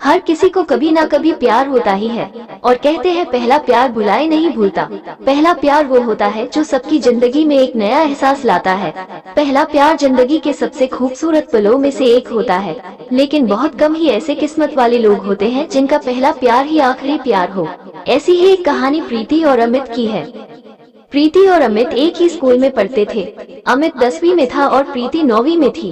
हर किसी को कभी ना कभी प्यार होता ही है और कहते हैं पहला प्यार भुलाए नहीं भूलता। पहला प्यार वो होता है जो सबकी जिंदगी में एक नया एहसास लाता है। पहला प्यार जिंदगी के सबसे खूबसूरत पलों में से एक होता है, लेकिन बहुत कम ही ऐसे किस्मत वाले लोग होते हैं जिनका पहला प्यार ही आखिरी प्यार हो। ऐसी ही एक कहानी प्रीति और अमित की है। प्रीति और अमित एक ही स्कूल में पढ़ते थे। अमित 10वीं में था और प्रीति 9वीं में थी।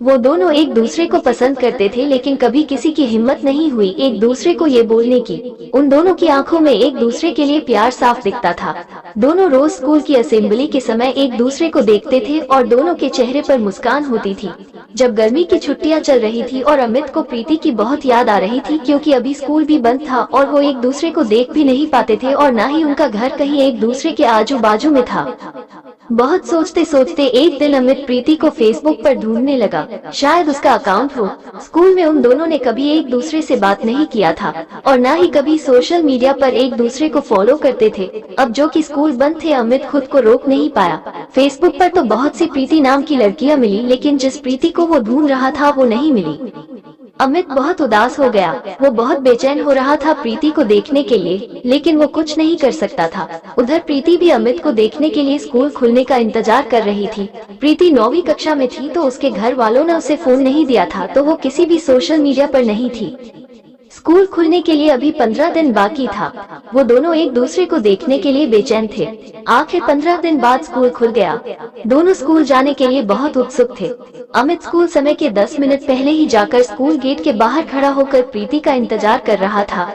वो दोनों एक दूसरे को पसंद करते थे, लेकिन कभी किसी की हिम्मत नहीं हुई एक दूसरे को ये बोलने की। उन दोनों की आंखों में एक दूसरे के लिए प्यार साफ दिखता था। दोनों रोज स्कूल की असेंबली के समय एक दूसरे को देखते थे और दोनों के चेहरे पर मुस्कान होती थी। जब गर्मी की छुट्टियां चल रही थी और अमित को प्रीति की बहुत याद आ रही थी, क्योंकि अभी स्कूल भी बंद था और वो एक दूसरे को देख भी नहीं पाते थे और न ही उनका घर कहीं एक दूसरे के आजू बाजू में था। बहुत सोचते सोचते एक दिन अमित प्रीति को फेसबुक पर ढूंढने लगा, शायद उसका अकाउंट हो। स्कूल में उन दोनों ने कभी एक दूसरे से बात नहीं किया था और न ही कभी सोशल मीडिया पर एक दूसरे को फॉलो करते थे। अब जो कि स्कूल बंद थे, अमित खुद को रोक नहीं पाया। फेसबुक पर तो बहुत सी प्रीति नाम की लड़कियां मिली, लेकिन जिस प्रीति को वो ढूंढ रहा था वो नहीं मिली। अमित बहुत उदास हो गया। वो बहुत बेचैन हो रहा था प्रीति को देखने के लिए, लेकिन वो कुछ नहीं कर सकता था। उधर प्रीति भी अमित को देखने के लिए स्कूल खुलने का इंतजार कर रही थी। प्रीति 9वीं कक्षा में थी तो उसके घर वालों ने उसे फोन नहीं दिया था, तो वो किसी भी सोशल मीडिया पर नहीं थी। स्कूल खुलने के लिए अभी 15 दिन बाकी था। वो दोनों एक दूसरे को देखने के लिए बेचैन थे। आखिर 15 दिन बाद स्कूल खुल गया। दोनों स्कूल जाने के लिए बहुत उत्सुक थे। अमित स्कूल समय के 10 मिनट पहले ही जाकर स्कूल गेट के बाहर खड़ा होकर प्रीति का इंतजार कर रहा था।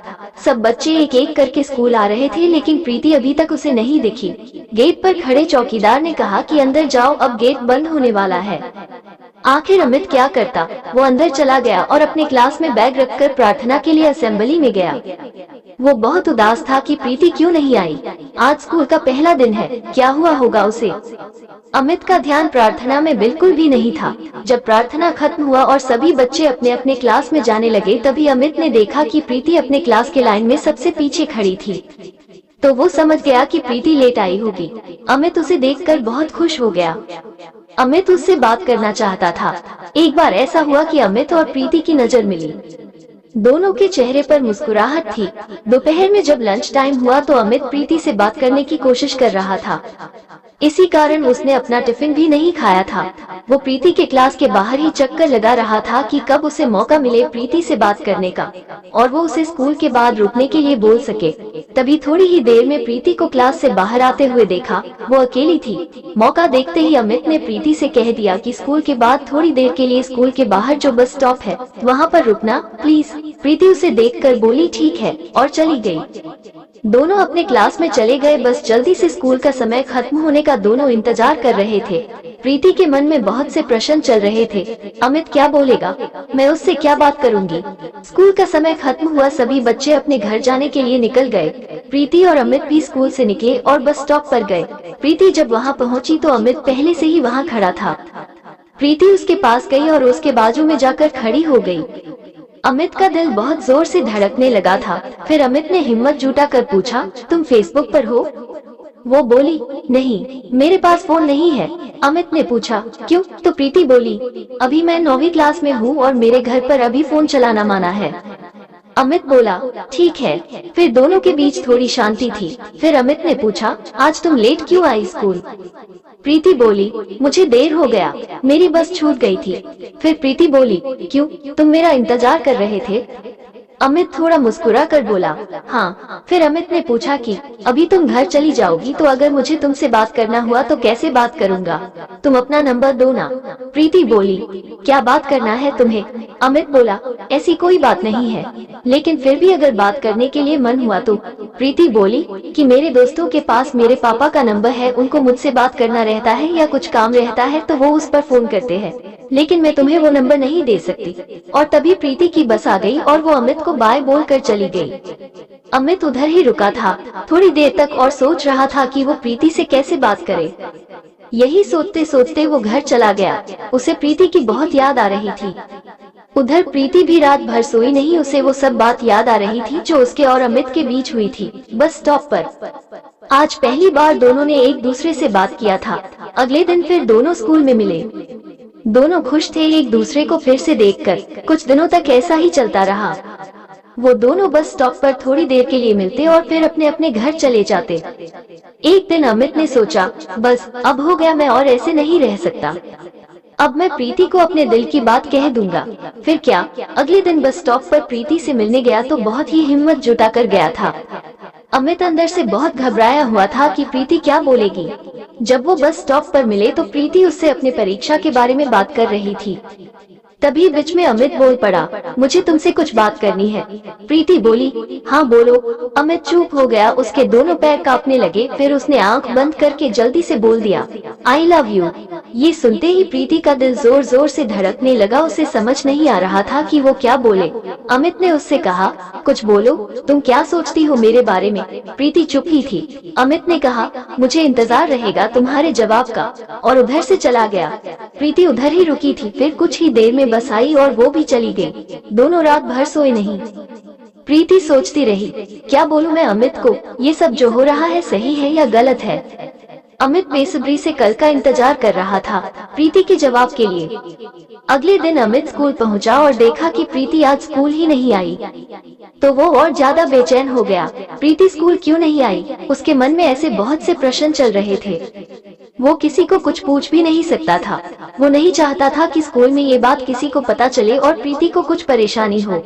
सब बच्चे एक एक करके स्कूल आ रहे थे, लेकिन प्रीति अभी तक उसे नहीं दिखी। गेट पर खड़े चौकीदार ने कहा कि अंदर जाओ, अब गेट बंद होने वाला है। आखिर अमित क्या करता? वो अंदर चला गया और अपने क्लास में बैग रखकर प्रार्थना के लिए असेंबली में गया। वो बहुत उदास था कि प्रीति क्यों नहीं आई। आज स्कूल का पहला दिन है, क्या हुआ होगा उसे? अमित का ध्यान प्रार्थना में बिल्कुल भी नहीं था। जब प्रार्थना खत्म हुआ और सभी बच्चे अपने अपने क्लास में जाने लगे, तभी अमित ने देखा कि प्रीति अपने क्लास के लाइन में सबसे पीछे खड़ी थी। तो वो समझ गया कि प्रीति लेट आई होगी। अमित उसे देखकर बहुत खुश हो गया। अमित उससे बात करना चाहता था। एक बार ऐसा हुआ कि अमित और प्रीति की नजर मिली। दोनों के चेहरे पर मुस्कुराहट थी। दोपहर में जब लंच टाइम हुआ तो अमित प्रीति से बात करने की कोशिश कर रहा था। इसी कारण उसने अपना टिफिन भी नहीं खाया था। वो प्रीति के क्लास के बाहर ही चक्कर लगा रहा था कि कब उसे मौका मिले प्रीति से बात करने का और वो उसे स्कूल के बाद रुकने के लिए बोल सके। तभी थोड़ी ही देर में प्रीति को क्लास से बाहर आते हुए देखा। वो अकेली थी। मौका देखते ही अमित ने प्रीति से कह दिया कि स्कूल के बाद थोड़ी देर के लिए स्कूल के बाहर जो बस स्टॉप है वहाँ पर रुकना प्लीज। प्रीति उसे देखकर बोली ठीक है और चली गई। दोनों अपने क्लास में चले गए। बस जल्दी से स्कूल का समय खत्म होने का दोनों इंतजार कर रहे थे। प्रीति के मन में बहुत से प्रश्न चल रहे थे। अमित क्या बोलेगा? मैं उससे क्या बात करूंगी? स्कूल का समय खत्म हुआ। सभी बच्चे अपने घर जाने के लिए निकल गए। प्रीति और अमित भी स्कूल से निकले और बस स्टॉप पर गए। प्रीति जब वहाँ पहुँची तो अमित पहले से ही वहाँ खड़ा था। प्रीति उसके पास गई और उसके बाजू में जाकर खड़ी हो गई। अमित का दिल बहुत जोर से धड़कने लगा था। फिर अमित ने हिम्मत जुटाकर पूछा, तुम फेसबुक पर हो? वो बोली, नहीं, मेरे पास फोन नहीं है। अमित ने पूछा, क्यों? तो प्रीति बोली, अभी मैं 9वीं क्लास में हूँ और मेरे घर पर अभी फोन चलाना मना है। अमित बोला, ठीक है। फिर दोनों के बीच थोड़ी शांति थी। फिर अमित ने पूछा, आज तुम लेट क्यों आई स्कूल? प्रीति बोली, मुझे देर हो गया, मेरी बस छूट गई थी। फिर प्रीति बोली, क्यों, तुम मेरा इंतजार कर रहे थे? अमित थोड़ा मुस्कुरा कर बोला, हाँ। फिर अमित ने पूछा कि अभी तुम घर चली जाओगी तो अगर मुझे तुमसे बात करना हुआ तो कैसे बात करूंगा? तुम अपना नंबर दो ना। प्रीति बोली, क्या बात करना है तुम्हें? अमित बोला, ऐसी कोई बात नहीं है, लेकिन फिर भी अगर बात करने के लिए मन हुआ तो। प्रीति बोली कि मेरे दोस्तों के पास मेरे पापा का नंबर है, उनको मुझसे बात करना रहता है या कुछ काम रहता है तो वो उस पर फोन करते हैं, लेकिन मैं तुम्हें वो नंबर नहीं दे सकती। और तभी प्रीति की बस आ गई और वो अमित को बाय बोलकर चली गई। अमित उधर ही रुका था थोड़ी देर तक और सोच रहा था कि वो प्रीति से कैसे बात करे। यही सोचते सोचते वो घर चला गया। उसे प्रीति की बहुत याद आ रही थी। उधर प्रीति भी रात भर सोई नहीं। उसे वो सब बात याद आ रही थी जो उसके और अमित के बीच हुई थी बस स्टॉप पर। आज पहली बार दोनों ने एक दूसरे से बात किया था। अगले दिन फिर दोनों स्कूल में मिले। दोनों खुश थे एक दूसरे को फिर से देखकर। कुछ दिनों तक ऐसा ही चलता रहा। वो दोनों बस स्टॉप पर थोड़ी देर के लिए मिलते और फिर अपने अपने घर चले जाते। एक दिन अमित ने सोचा, बस अब हो गया, मैं और ऐसे नहीं रह सकता। अब मैं प्रीति को अपने दिल की बात कह दूंगा। फिर क्या, अगले दिन बस स्टॉप पर प्रीति से मिलने गया तो बहुत ही हिम्मत जुटाकर गया था। अमित अंदर से बहुत घबराया हुआ था कि प्रीति क्या बोलेगी। जब वो बस स्टॉप पर मिले तो प्रीति उससे अपने परीक्षा के बारे में बात कर रही थी। तभी बीच में अमित बोल पड़ा, मुझे तुमसे कुछ बात करनी है। प्रीति बोली, हाँ बोलो। अमित चुप हो गया, उसके दोनों पैर कांपने लगे। फिर उसने आंख बंद करके जल्दी से बोल दिया, आई लव यू। ये सुनते ही प्रीति का दिल जोर जोर से धड़कने लगा। उसे समझ नहीं आ रहा था कि वो क्या बोले। अमित ने उससे कहा, कुछ बोलो, तुम क्या सोचती हो मेरे बारे में। प्रीति चुप ही थी। अमित ने कहा, मुझे इंतजार रहेगा तुम्हारे जवाब का, और उधर से चला गया। प्रीति उधर ही रुकी थी। फिर कुछ ही देर में बस आई और वो भी चली गई। दोनों रात भर सोए नहीं। प्रीति सोचती रही, क्या बोलूं मैं अमित को, ये सब जो हो रहा है सही है या गलत है। अमित बेसब्री से कल का इंतजार कर रहा था, प्रीति के जवाब के लिए। अगले दिन अमित स्कूल पहुंचा और देखा कि प्रीति आज स्कूल ही नहीं आई, तो वो और ज्यादा बेचैन हो गया। प्रीति स्कूल क्यों नहीं आई, उसके मन में ऐसे बहुत से प्रश्न चल रहे थे। वो किसी को कुछ पूछ भी नहीं सकता था। वो नहीं चाहता था कि स्कूल में ये बात किसी को पता चले और प्रीति को कुछ परेशानी हो।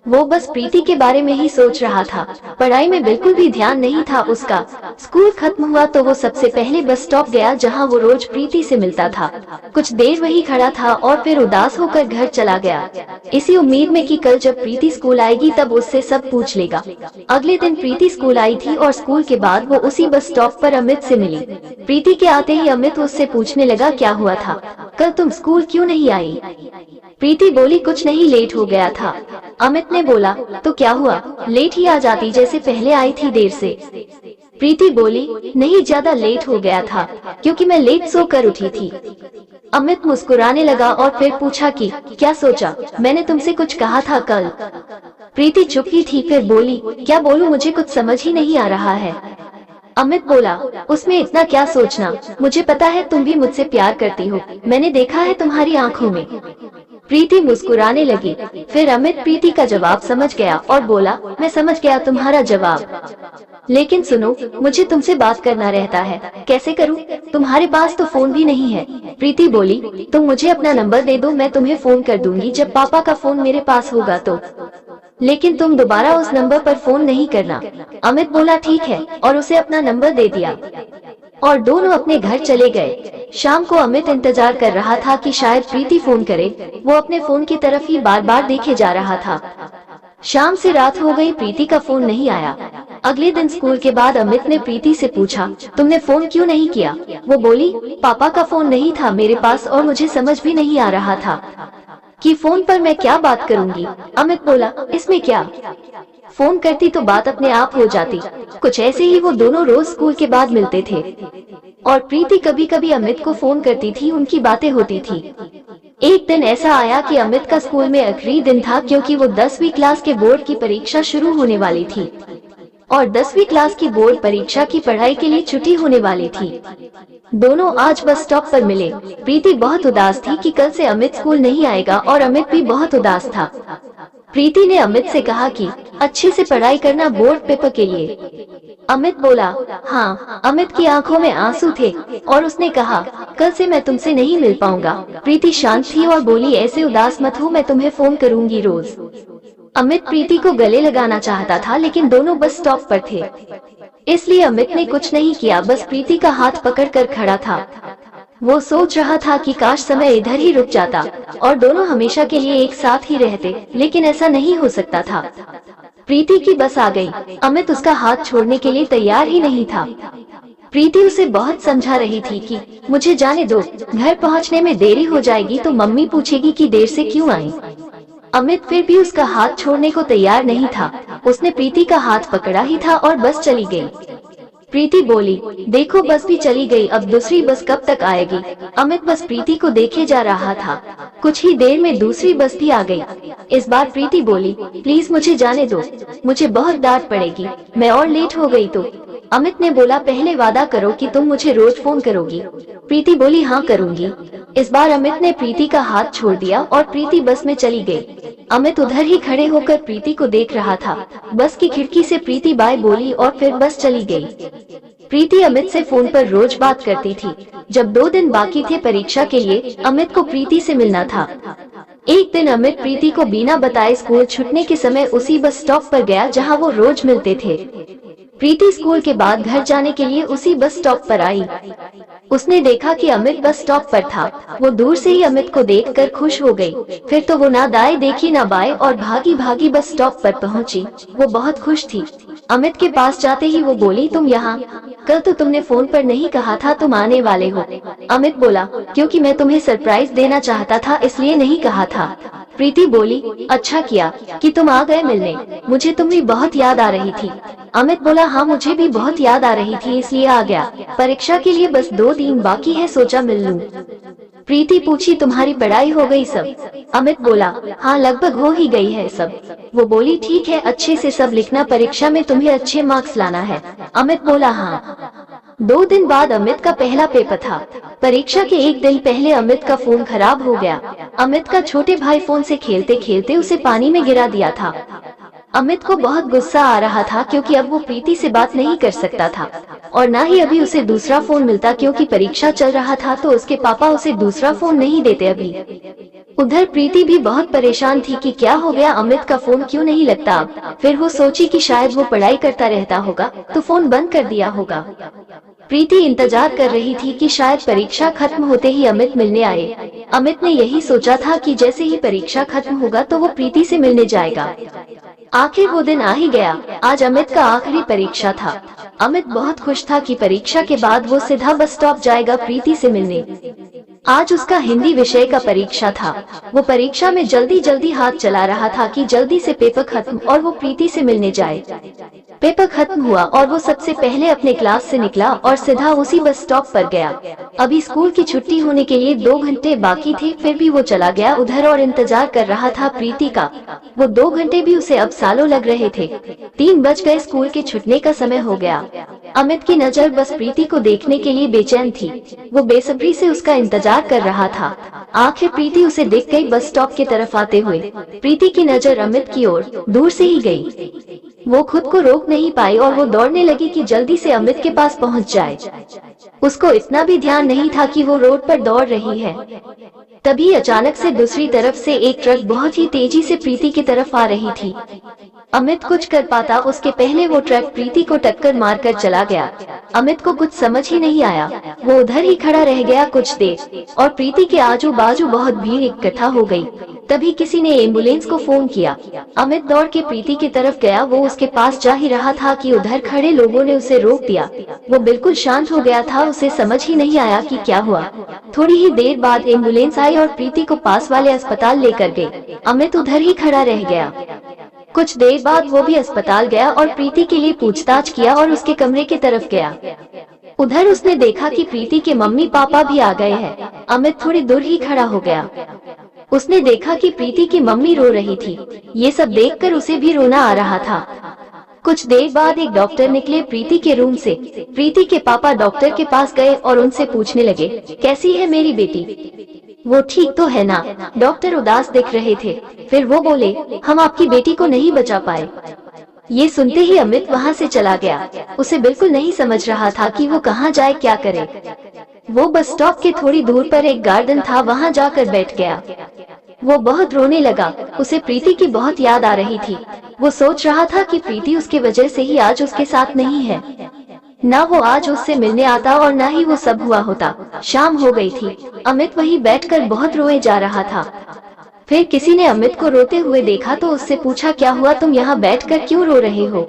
वो बस प्रीति के बारे में ही सोच रहा था। पढ़ाई में बिल्कुल भी ध्यान नहीं था उसका। स्कूल खत्म हुआ तो वो सबसे पहले बस स्टॉप गया जहां वो रोज प्रीति से मिलता था। कुछ देर वहीं खड़ा था और फिर उदास होकर घर चला गया, इसी उम्मीद में कि कल जब प्रीति स्कूल आएगी तब उससे सब पूछ लेगा। अगले दिन प्रीति स्कूल आई थी और स्कूल के बाद वो उसी बस स्टॉप पर अमित से मिली। प्रीति के आते ही अमित उससे पूछने लगा, क्या हुआ था, कल तुम स्कूल क्यों नहीं आई। प्रीति बोली, कुछ नहीं, लेट हो गया था। अमित ने बोला, तो क्या हुआ, लेट ही आ जाती जैसे पहले आई थी देर से। प्रीति बोली, नहीं, ज्यादा लेट हो गया था क्योंकि मैं लेट सोकर उठी थी। अमित मुस्कुराने लगा और फिर पूछा कि क्या सोचा, मैंने तुमसे कुछ कहा था कल। प्रीति चुप ही थी, फिर बोली, क्या बोलूं, मुझे कुछ समझ ही नहीं आ रहा है। अमित बोला, उसमें इतना क्या सोचना, मुझे पता है तुम भी मुझसे प्यार करती हो, मैंने देखा है तुम्हारी आंखों में। प्रीति मुस्कुराने लगी। फिर अमित प्रीति का जवाब समझ गया और बोला, मैं समझ गया तुम्हारा जवाब, लेकिन सुनो, मुझे तुमसे बात करना रहता है। कैसे करूं? तुम्हारे पास तो फोन भी नहीं है। प्रीति बोली, तुम मुझे अपना नंबर दे दो, मैं तुम्हें फोन कर दूंगी जब पापा का फोन मेरे पास होगा तो, लेकिन तुम दोबारा उस नंबर पर फोन नहीं करना। अमित बोला, ठीक है, और उसे अपना नंबर दे दिया और दोनों अपने घर चले गए। शाम को अमित इंतजार कर रहा था कि शायद प्रीति फोन करे। वो अपने फोन की तरफ ही बार बार देखे जा रहा था। शाम से रात हो गई, प्रीति का फोन नहीं आया। अगले दिन स्कूल के बाद अमित ने प्रीति से पूछा, तुमने फोन क्यों नहीं किया? वो बोली, पापा का फोन नहीं था मेरे पास और मुझे समझ भी नहीं आ रहा था कि फोन पर मैं क्या बात करूंगी। अमित बोला, इसमें क्या, फोन करती तो बात अपने आप हो जाती। कुछ ऐसे ही वो दोनों रोज स्कूल के बाद मिलते थे और प्रीति कभी कभी अमित को फोन करती थी, उनकी बातें होती थी। एक दिन ऐसा आया कि अमित का स्कूल में आखिरी दिन था क्योंकि वो 10वीं क्लास के बोर्ड की परीक्षा शुरू होने वाली थी और 10वीं क्लास की बोर्ड परीक्षा की पढ़ाई के लिए छुट्टी होने वाली थी। दोनों आज बस स्टॉप पर मिले। प्रीति बहुत उदास थी कि कल से अमित स्कूल नहीं आएगा और अमित भी बहुत उदास था। प्रीति ने अमित से कहा कि अच्छे से पढ़ाई करना बोर्ड पेपर के लिए। अमित बोला, हाँ। अमित की आंखों में आंसू थे और उसने कहा, कल से मैं तुमसे नहीं मिल पाऊंगा। प्रीति शांत थी और बोली, ऐसे उदास मत हो, मैं तुम्हें फोन करूंगी रोज। अमित प्रीति को गले लगाना चाहता था लेकिन दोनों बस स्टॉप पर थे, इसलिए अमित ने कुछ नहीं किया, बस प्रीति का हाथ पकड़कर खड़ा था। वो सोच रहा था कि काश समय इधर ही रुक जाता और दोनों हमेशा के लिए एक साथ ही रहते, लेकिन ऐसा नहीं हो सकता था। प्रीति की बस आ गई। अमित उसका हाथ छोड़ने के लिए तैयार ही नहीं था। प्रीति उसे बहुत समझा रही थी कि मुझे जाने दो, घर पहुंचने में देरी हो जाएगी तो मम्मी पूछेगी कि देर से क्यों आई। अमित फिर भी उसका हाथ छोड़ने को तैयार नहीं था। उसने प्रीति का हाथ पकड़ा ही था और बस चली गई। प्रीति बोली, देखो बस भी चली गई, अब दूसरी बस कब तक आएगी। अमित बस प्रीति को देखे जा रहा था। कुछ ही देर में दूसरी बस भी आ गई। इस बार प्रीति बोली, प्लीज मुझे जाने दो, मुझे बहुत डांट पड़ेगी, मैं और लेट हो गई तो। अमित ने बोला, पहले वादा करो कि तुम मुझे रोज फोन करोगी। प्रीति बोली, हाँ करूंगी। इस बार अमित ने प्रीति का हाथ छोड़ दिया और प्रीति बस में चली गई। अमित उधर ही खड़े होकर प्रीति को देख रहा था। बस की खिड़की से प्रीति बाय बोली और फिर बस चली गई। प्रीति अमित से फोन पर रोज बात करती थी। जब 2 दिन बाकी थे परीक्षा के लिए, अमित को प्रीति से मिलना था। एक दिन अमित प्रीति को बिना बताए स्कूल छूटने के समय उसी बस स्टॉप पर गया जहां वो रोज मिलते थे। प्रीति स्कूल के बाद घर जाने के लिए उसी बस स्टॉप पर आई। उसने देखा कि अमित बस स्टॉप पर था। वो दूर से ही अमित को देखकर खुश हो गई। फिर तो वो ना दाएं देखी ना बाएं और भागी भागी बस स्टॉप पर पहुंची। वो बहुत खुश थी। अमित के पास जाते ही वो बोली, तुम यहाँ? कल तो तुमने फोन पर नहीं कहा था तुम आने वाले हो। अमित बोला, क्योंकि मैं तुम्हें सरप्राइज देना चाहता था इसलिए नहीं कहा था। प्रीति बोली, अच्छा किया कि तुम आ गए मिलने, मुझे तुम्हारी बहुत याद आ रही थी। अमित बोला, हाँ मुझे भी बहुत याद आ रही थी इसलिए आ गया। परीक्षा के लिए बस 2 दिन बाकी है, सोचा मिल लूं। प्रीति पूछी, तुम्हारी पढ़ाई हो गई सब? अमित बोला, हाँ लगभग हो ही गई है सब। वो बोली, ठीक है अच्छे से सब लिखना, परीक्षा में तुम्हें अच्छे मार्क्स लाना है। अमित बोला, हाँ। 2 दिन बाद अमित का पहला पेपर था। परीक्षा के एक दिन पहले अमित का फोन खराब हो गया। अमित का छोटे भाई फोन से खेलते खेलते उसे पानी में गिरा दिया था। अमित को बहुत गुस्सा आ रहा था क्योंकि अब वो प्रीति से बात नहीं कर सकता था और ना ही अभी उसे दूसरा फोन मिलता क्योंकि परीक्षा चल रहा था तो उसके पापा उसे दूसरा फोन नहीं देते अभी। उधर प्रीति भी बहुत परेशान थी कि क्या हो गया, अमित का फोन क्यों नहीं लगता अब। फिर वो सोची कि शायद वो पढ़ाई करता रहता होगा तो फोन बंद कर दिया होगा। प्रीति इंतजार कर रही थी कि शायद परीक्षा खत्म होते ही अमित मिलने आए। अमित ने यही सोचा था कि जैसे ही परीक्षा खत्म होगा तो वो प्रीति से मिलने जाएगा। आखिर वो दिन आ ही गया। आज अमित का आखिरी परीक्षा था। अमित बहुत खुश था कि परीक्षा के बाद वो सीधा बस स्टॉप जाएगा प्रीति से मिलने। आज उसका हिंदी विषय का परीक्षा था। वो परीक्षा में जल्दी जल्दी हाथ चला रहा था कि जल्दी से पेपर खत्म और वो प्रीति से मिलने जाए। पेपर खत्म हुआ और वो सबसे पहले अपने क्लास से निकला और सीधा उसी बस स्टॉप पर गया। अभी स्कूल की छुट्टी होने के लिए 2 घंटे बाकी थे, फिर भी वो चला गया उधर और इंतजार कर रहा था प्रीति का। वो 2 घंटे भी उसे अब सालों लग रहे थे। 3 बज गए, स्कूल के छूटने का समय हो गया। अमित की नजर बस प्रीति को देखने के लिए बेचैन थी। वो बेसब्री से उसका इंतजार कर रहा था। आखिर प्रीति उसे दिख गई बस स्टॉप की तरफ आते हुए। प्रीति की नजर अमित की ओर दूर से ही गई। वो खुद को रोक नहीं पाई और वो दौड़ने लगी कि जल्दी से अमित के पास पहुंच जाए। उसको इतना भी ध्यान नहीं था कि वो रोड पर दौड़ रही है। तभी अचानक से दूसरी तरफ से एक ट्रक बहुत ही तेजी से प्रीति की तरफ आ रही थी। अमित कुछ कर पाता उसके पहले वो ट्रक प्रीति को टक्कर मारकर चला गया। अमित को कुछ समझ ही नहीं आया। वो उधर ही खड़ा रह गया कुछ देर और प्रीति के आजू बाजू बहुत भीड़ इकट्ठा हो गई। तभी किसी ने एम्बुलेंस को फोन किया। अमित दौड़ के प्रीति की तरफ गया। वो उसके पास जा ही रहा था कि उधर खड़े लोगों ने उसे रोक दिया। वो बिल्कुल शांत हो गया था, उसे समझ ही नहीं आया कि क्या हुआ। थोड़ी ही देर बाद एम्बुलेंस आई और प्रीति को पास वाले अस्पताल लेकर गए। अमित उधर ही खड़ा रह गया। कुछ देर बाद वो भी अस्पताल गया और प्रीति के लिए पूछताछ किया और उसके कमरे की तरफ गया। उधर उसने देखा कि प्रीति के मम्मी पापा भी आ गए हैं। अमित थोड़ी दूर ही खड़ा हो गया। उसने देखा कि प्रीति की मम्मी रो रही थी। ये सब देखकर उसे भी रोना आ रहा था। कुछ देर बाद एक डॉक्टर निकले प्रीति के रूम से। प्रीति के पापा डॉक्टर के पास गए और उनसे पूछने लगे, कैसी है मेरी बेटी? वो ठीक तो है ना? डॉक्टर उदास दिख रहे थे। फिर वो बोले, हम आपकी बेटी को नहीं बचा पाए। ये सुनते ही अमित वहाँ से चला गया। उसे बिल्कुल नहीं समझ रहा था कि वो कहाँ जाए, क्या करे। वो बस स्टॉप के थोड़ी दूर पर एक गार्डन था, वहाँ जाकर बैठ गया। वो बहुत रोने लगा। उसे प्रीति की बहुत याद आ रही थी। वो सोच रहा था कि प्रीति उसके वजह से ही आज उसके साथ नहीं है। ना वो आज उससे मिलने आता और ना ही वो सब हुआ होता। शाम हो गई थी। अमित वहीं बैठकर बहुत रोए जा रहा था। फिर किसी ने अमित को रोते हुए देखा तो उससे पूछा, क्या हुआ, तुम यहाँ बैठकर क्यों रो रहे हो?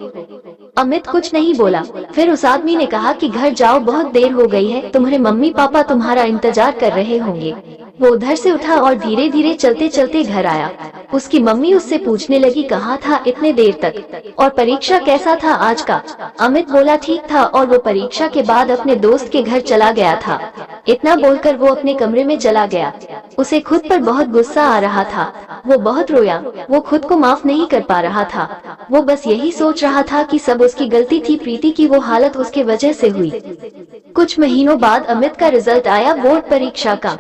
अमित कुछ नहीं बोला। फिर उस आदमी ने कहा कि घर जाओ, बहुत देर हो गई है, तुम्हारे मम्मी पापा तुम्हारा इंतजार कर रहे होंगे। वो उधर से उठा और धीरे धीरे चलते चलते घर आया। उसकी मम्मी उससे पूछने लगी, कहाँ था इतने देर तक और परीक्षा कैसा था आज का? अमित बोला, ठीक था और वो परीक्षा के बाद अपने दोस्त के घर चला गया था। इतना बोलकर वो अपने कमरे में चला गया। उसे खुद पर बहुत गुस्सा आ रहा था। वो बहुत रोया। वो खुद को माफ नहीं कर पा रहा था। वो बस यही सोच रहा था कि सब उसकी गलती थी, प्रीति की वो हालत उसके वजह से हुई। कुछ महीनों बाद अमित का रिजल्ट आया बोर्ड परीक्षा का।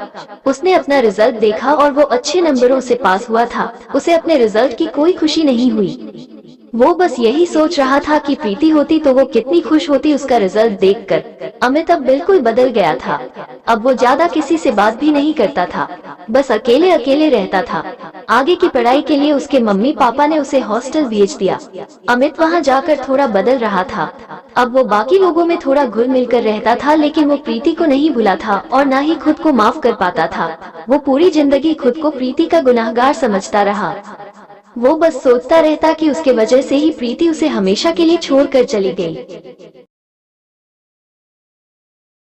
उसने अपना रिजल्ट देखा और वो अच्छे नंबरों से पास हुआ था। उसे अपने रिजल्ट की कोई खुशी नहीं हुई। वो बस यही सोच रहा था कि प्रीति होती तो वो कितनी खुश होती उसका रिजल्ट देखकर। अमित अब बिल्कुल बदल गया था। अब वो ज्यादा किसी से बात भी नहीं करता था, बस अकेले अकेले रहता था। आगे की पढ़ाई के लिए उसके मम्मी पापा ने उसे हॉस्टल भेज दिया। अमित वहाँ जाकर थोड़ा बदल रहा था। अब वो बाकी लोगों में थोड़ा घुल मिलकर रहता था, लेकिन वो प्रीति को नहीं भुला था और ना ही खुद को माफ कर पाता था। वो पूरी जिंदगी खुद को प्रीति का गुनाहगार समझता रहा। वो बस सोचता रहता कि उसके वजह से ही प्रीति उसे हमेशा के लिए छोड़कर चली गई।